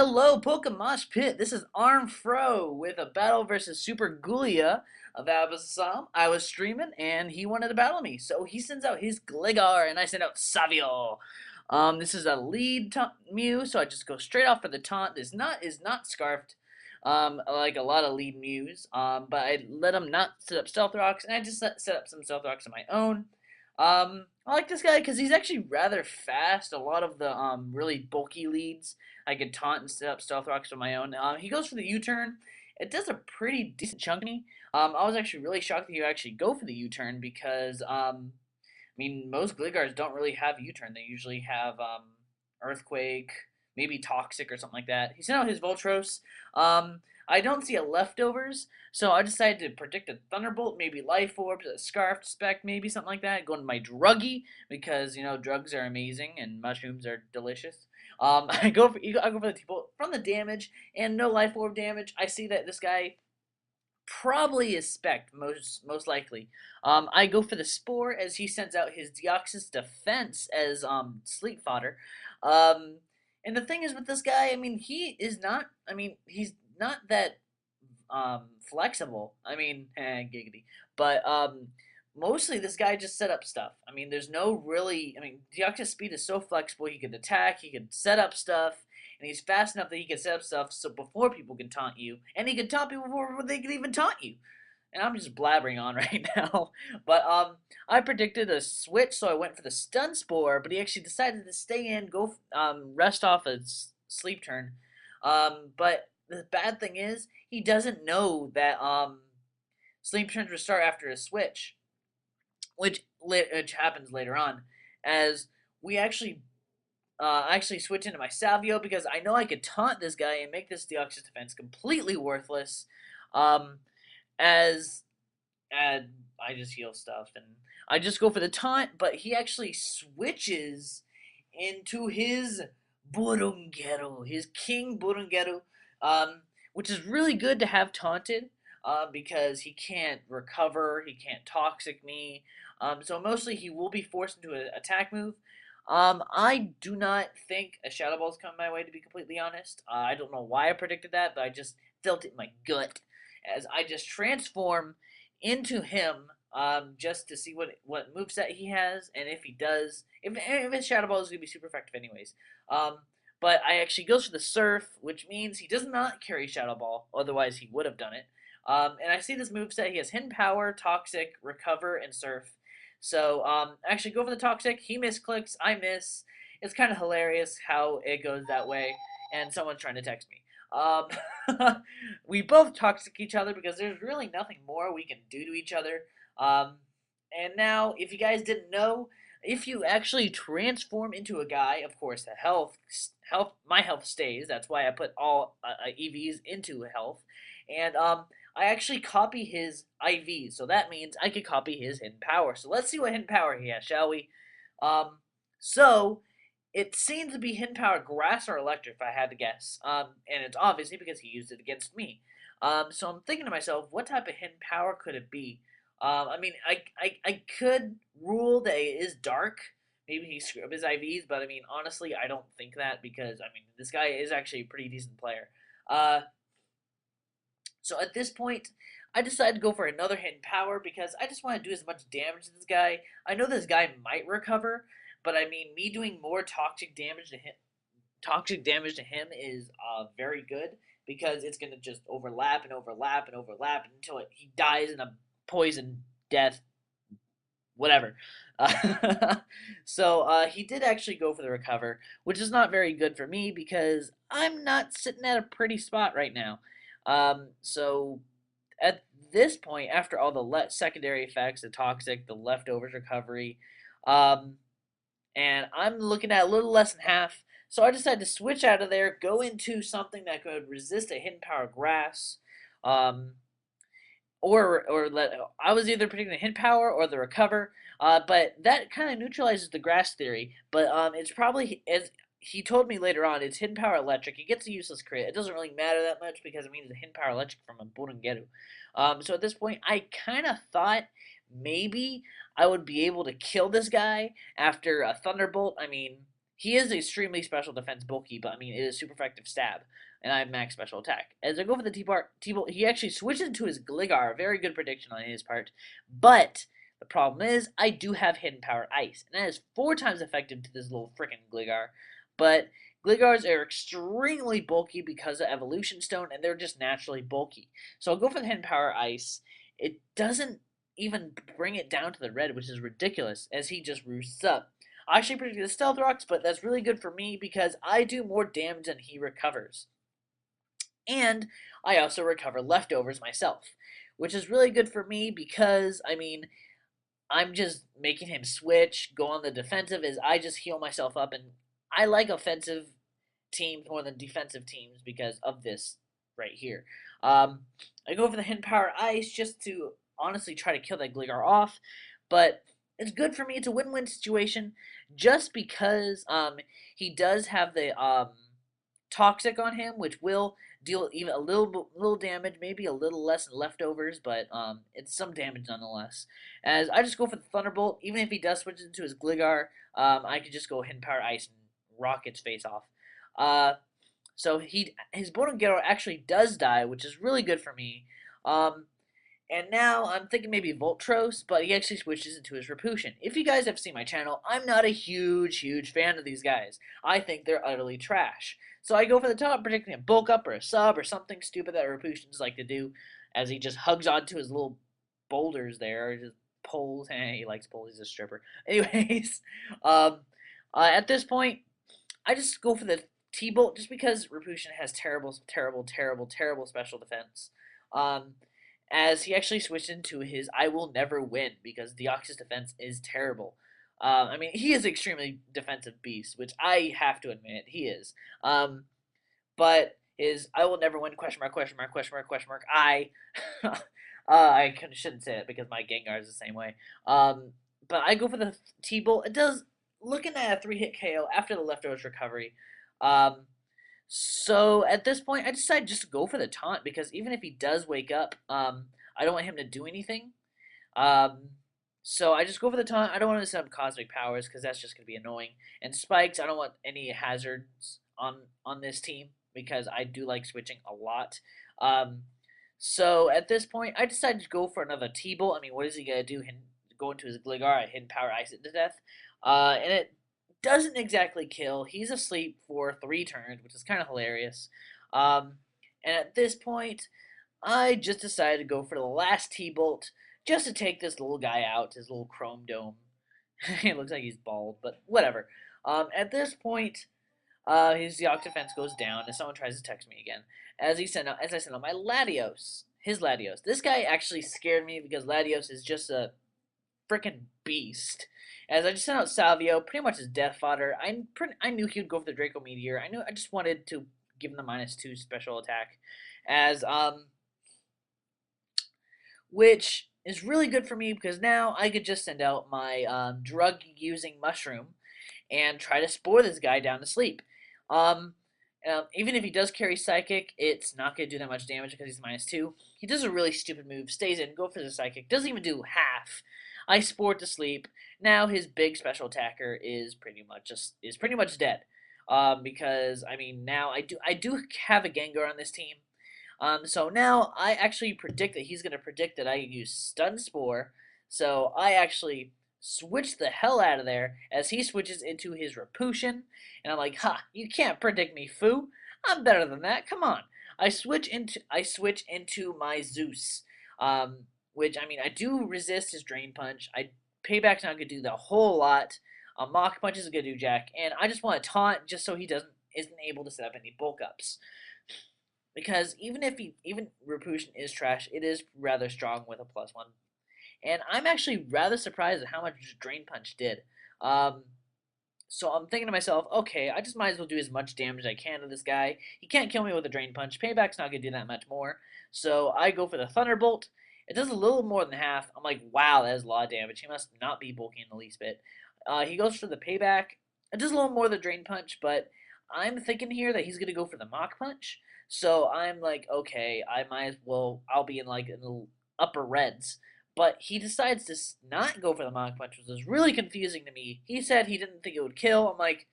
Hello, PokeMoshPit. This is Armedfro with a battle versus Super of Abysam. I was streaming and he wanted to battle me, so he sends out his Gligar and I send out Savio. This is a lead Mew, so I just go straight off for the taunt. This is not scarfed, like a lot of lead Mews. But I let him not set up Stealth Rocks, and I just set up some Stealth Rocks of my own. I like this guy because he's actually rather fast. A lot of the really bulky leads I could taunt and set up Stealth Rocks of my own. He goes for the U-turn. It does a pretty decent chunk to me. I was actually really shocked that he would actually go for the U-turn because I mean, most Gligars don't really have U-turn. They usually have Earthquake, maybe Toxic or something like that. He sent out his Voltros. I don't see a Leftovers, so I decided to predict a Thunderbolt, maybe Life Orbs, a Scarfed Spec, maybe something like that. Go into my Druggy because, you know, drugs are amazing and mushrooms are delicious. I go for the T-Bolt from the damage and no Life Orb damage. I see that this guy probably is spec most likely. I go for the Spore as he sends out his Deoxys Defense as sleep fodder. Um, and the thing is with this guy, I mean, he is not. I mean, he's not that flexible. I mean, giggity. But mostly this guy just set up stuff. I mean, there's no really. I mean, Deoxys Speed is so flexible. He could attack. He could set up stuff and he's fast enough that he can set up stuff so before people can taunt you, and he can taunt people before they can even taunt you. And I'm just blabbering on right now, but I predicted a switch, so I went for the stun spore, but he actually decided to stay in, go rest off a sleep turn. But the bad thing is he doesn't know that sleep turns restart after a switch, which happens later on, as we actually switch into my Savio because I know I could taunt this guy and make this Deoxys defense completely worthless. Um, as I just heal stuff and I just go for the taunt, but he actually switches into his Burungeru, his King Burungeru, which is really good to have taunted. Because he can't recover, he can't toxic me. So mostly he will be forced into an attack move. I do not think a Shadow Ball is coming my way, to be completely honest. I don't know why I predicted that, but I just felt it in my gut as I just transform into him just to see what moveset he has, and if he does, if his Shadow Ball is going to be super effective anyways. Um, but I actually goes for the Surf, which means he does not carry Shadow Ball, otherwise he would have done it. And I see this moveset, he has Hidden Power, Toxic, Recover, and Surf. So, actually go for the Toxic, he misclicks, I miss. It's kind of hilarious how it goes that way, and someone's trying to text me. We both toxic each other because there's really nothing more we can do to each other. Um, and now, if you guys didn't know, if you actually transform into a guy, of course, the my health stays. That's why I put all EVs into health. And I actually copy his IV, so that means I could copy his hidden power. So let's see what hidden power he has, shall we? Um, so it seems to be hidden power grass or electric, if I had to guess. And it's obviously because he used it against me. So I'm thinking to myself, what type of hidden power could it be? I mean, I could rule that it is dark. Maybe he screwed up his IVs, but I mean, honestly, I don't think that because, I mean, this guy is actually a pretty decent player. Uh, so at this point, I decided to go for another hidden power because I just want to do as much damage to this guy. I know this guy might recover, but I mean, me doing more toxic damage to him is very good because it's gonna just overlap and overlap and overlap until he dies in a poison death, whatever. So he did actually go for the recover, which is not very good for me because I'm not sitting at a pretty spot right now. So at this point, after all the secondary effects, the toxic, the leftovers recovery, um, and I'm looking at a little less than half. So I decided to switch out of there, go into something that could resist a hidden power grass, um, or let I was either predicting the hidden power or the recover. But that kind of neutralizes the grass theory. But it's probably as he told me later on, it's hidden power electric. He gets a useless crit. It doesn't really matter that much because it means a hidden power electric from a Bodengeru. So at this point, I kind of thought maybe I would be able to kill this guy after a Thunderbolt. I mean, he is extremely special defense bulky, but I mean, it is super effective stab, and I have max special attack. As I go for the T-Bolt, he actually switches into his Gligar. Very good prediction on his part. But the problem is, I do have Hidden Power Ice, and that is 4 times effective to this little freaking Gligar. But Gligars are extremely bulky because of Evolution Stone, and they're just naturally bulky. So I'll go for the Hidden Power Ice. It doesn't even bring it down to the red, which is ridiculous, as he just roosts up. I actually predicted the Stealth Rocks, but that's really good for me because I do more damage than he recovers. And I also recover leftovers myself, which is really good for me because, I mean, I'm just making him switch, go on the defensive as I just heal myself up. And I like offensive teams more than defensive teams because of this right here. I go for the Hidden Power Ice just to honestly try to kill that Gligar off, but it's good for me. It's a win-win situation just because he does have the Toxic on him, which will deal even a little damage, maybe a little less than leftovers, but it's some damage nonetheless. As I just go for the Thunderbolt, even if he does switch into his Gligar, I could just go Hidden Power Ice and rock its face off. So his Bonegero actually does die, which is really good for me. And now I'm thinking maybe Voltros, but he actually switches into his Repulsion. If you guys have seen my channel, I'm not a huge fan of these guys. I think they're utterly trash. So I go for the top, predicting a bulk up or a sub or something stupid that Repulsions like to do, as he just hugs onto his little boulders there, just poles. He likes poles. He's a stripper. Anyways, at this point, I just go for the T-Bolt just because Repulsion has terrible special defense. Um, as he actually switched into his I will never win because Deoxys defense is terrible. I mean, he is extremely defensive beast, which I have to admit he is. But his I will never win I shouldn't say it because my Gengar is the same way. But I go for the T-Bolt. It does looking at a 3-hit KO after the leftovers recovery. Um, so at this point, I decided just to go for the taunt because even if he does wake up, I don't want him to do anything. Um, so I just go for the taunt. I don't want to set up Cosmic Powers because that's just going to be annoying. And Spikes, I don't want any hazards on this team because I do like switching a lot. Um, so at this point, I decided to go for another T-Bolt. I mean, what is he going to do? Go into his Gligar, I Hidden Power Ice it to death. And it doesn't exactly kill. He's asleep for 3 turns, which is kind of hilarious. And at this point, I just decided to go for the last T-Bolt just to take this little guy out, his little chrome dome. It looks like he's bald, but whatever. At this point, his Deoxys defense goes down, and someone tries to text me again. As I sent out my Latios, his Latios. This guy actually scared me because Latios is just a freaking beast. As I just sent out Salvio, pretty much his death fodder. I knew he would go for the Draco Meteor. I just wanted to give him the -2 special attack, as which is really good for me because now I could just send out my drug-using mushroom and try to spore this guy down to sleep. Um, even if he does carry Psychic, it's not going to do that much damage because he's -2. He does a really stupid move, stays in, go for the Psychic, doesn't even do half. I spore to sleep. Now his big special attacker is pretty much dead. Because I mean now I do have a Gengar on this team. So now I actually predict that he's gonna predict that I use Stun Spore. So I actually switch the hell out of there as he switches into his Repulsion, and I'm like, ha, you can't predict me, foo. I'm better than that. Come on. I switch into my Zeus. Which I mean I do resist his Drain Punch. Payback's not gonna do the whole lot. Mach Punch is gonna do jack, and I just want to taunt just so he isn't able to set up any bulk ups. Because even Repulsion is trash, it is rather strong with a +1. And I'm actually rather surprised at how much Drain Punch did. So I'm thinking to myself, okay, I just might as well do as much damage as I can to this guy. He can't kill me with a Drain Punch. Payback's not going to do that much more. So I go for the Thunderbolt. It does a little more than half. I'm like, wow, that is a lot of damage. He must not be bulky in the least bit. He goes for the Payback. It does a little more than the Drain Punch, but I'm thinking here that he's going to go for the Mach Punch. So I'm like, okay, I might as well, I'll be in like in the upper reds. But he decides to not go for the Mach Punch, which was really confusing to me. He said he didn't think it would kill. I'm like,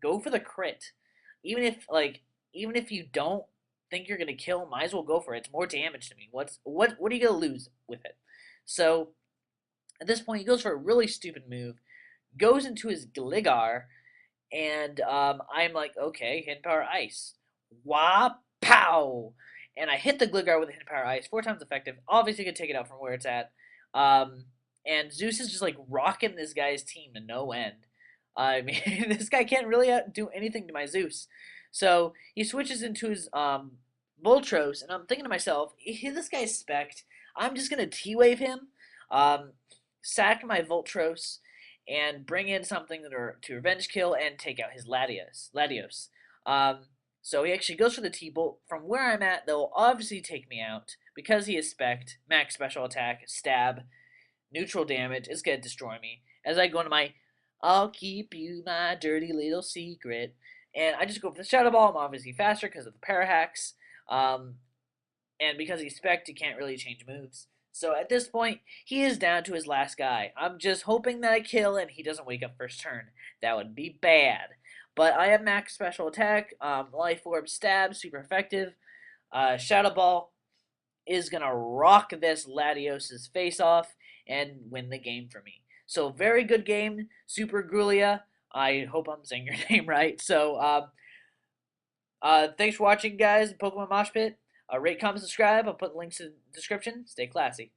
go for the crit. Even if even if you don't think you're gonna kill, might as well go for it. It's more damage to me. What are you gonna lose with it? So at this point, he goes for a really stupid move, goes into his Gligar, and I'm like, okay, hidden power ice. Wah pow! And I hit the Gligar with a hidden power ice, 4 times effective. Obviously, could take it out from where it's at. Um, and Zeus is just like rocking this guy's team to no end. I mean, this guy can't really do anything to my Zeus. So he switches into his Voltros, and I'm thinking to myself, this guy's specced. I'm just gonna T-wave him, um, sack my Voltros, and bring in something to revenge kill and take out his Latios. Um, so he actually goes for the T-Bolt. From where I'm at, they'll obviously take me out because he is spec'd. Max special attack, stab, neutral damage. It's gonna destroy me. As I go into my, I'll keep you my dirty little secret. And I just go for the Shadow Ball. I'm obviously faster because of the Parahacks. Um, and because he's spec'd, he can't really change moves. So at this point, he is down to his last guy. I'm just hoping that I kill and he doesn't wake up first turn. That would be bad. But I have max special attack, life orb stab, super effective. Shadow Ball is gonna rock this Latios's face off and win the game for me. So very good game, Sup3raguila. I hope I'm saying your name right. So thanks for watching, guys. Pokemon Mosh Pit. Rate, comment, subscribe. I'll put links in the description. Stay classy.